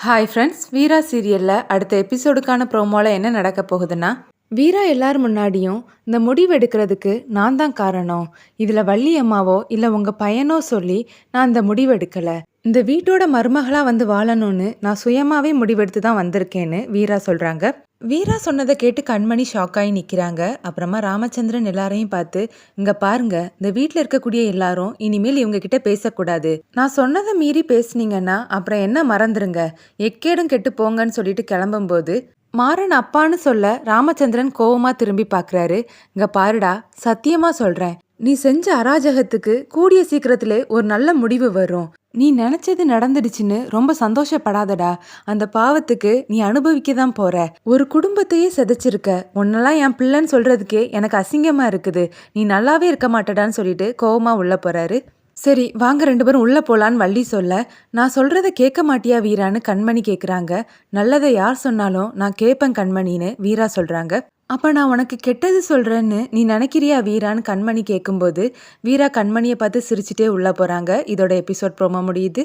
Hi friends, வீரா சீரியலில் அடுத்த எபிசோடுக்கான ப்ரோமோவில் என்ன நடக்க போகுதுன்னா, வீரா எல்லார் முன்னாடியும் இந்த முடிவு எடுக்கிறதுக்கு நான் தான் காரணம், இதில் வள்ளி அம்மாவோ இல்லை உங்கள் பையனோ சொல்லி நான் இந்த முடிவு எடுக்கலை, இந்த வீட்டோட மருமகளாக வந்து வாழணும்னு நான் சுயமாகவே முடிவெடுத்து தான் வந்திருக்கேன்னு வீரா சொல்கிறாங்க. வீரா சொன்னதை கேட்டு கண்மணி ஷாக்காகி நிற்கிறாங்க. அப்புறமா ராமச்சந்திரன் எல்லாரையும் பார்த்து, இங்கே பாருங்க, இந்த வீட்டில் இருக்கக்கூடிய எல்லாரும் இனிமேல் இவங்க கிட்ட பேசக்கூடாது, நான் சொன்னதை மீறி பேசுனீங்கன்னா அப்புறம் என்ன மறந்துருங்க, எக்கேடும் கெட்டு போங்கன்னு சொல்லிட்டு கிளம்பும்போது மாறன் அப்பான்னு சொல்ல ராமச்சந்திரன் கோவமா திரும்பி பார்க்குறாரு. இங்க பாருடா, சத்தியமா சொல்றேன், நீ செஞ்ச அராஜகத்துக்கு கூடிய சீக்கிரத்திலே ஒரு நல்ல முடிவு வரும், நீ நினைச்சது நடந்துடுச்சுன்னு ரொம்ப சந்தோஷப்படாதடா, அந்த பாவத்துக்கு நீ அனுபவிக்க தான் போற, ஒரு குடும்பத்தையே சிதைச்சிருக்க, உன்னெல்லாம் என் பிள்ளைன்னு சொல்றதுக்கே எனக்கு அசிங்கமா இருக்குது, நீ நல்லாவே இருக்க மாட்டடான்னு சொல்லிட்டு கோவமா உள்ள போறாரு. சரி வாங்க, ரெண்டு பேரும் உள்ள போலான்னு வள்ளி சொல்ல, நான் சொல்றத கேட்க மாட்டியா வீரான்னு கண்மணி கேட்குறாங்க. நல்லதை யார் சொன்னாலும் நான் கேட்பேன் கண்மணின்னு வீரா சொல்றாங்க. அப்ப நான் உனக்கு கெட்டது சொல்றேன்னு நீ நினைக்கிறியா வீரான்னு கண்மணி கேட்கும்போது வீரா கண்மணியை பார்த்து சிரிச்சுட்டே உள்ள போறாங்க. இதோட எபிசோட் ப்ரோமோ முடியுது.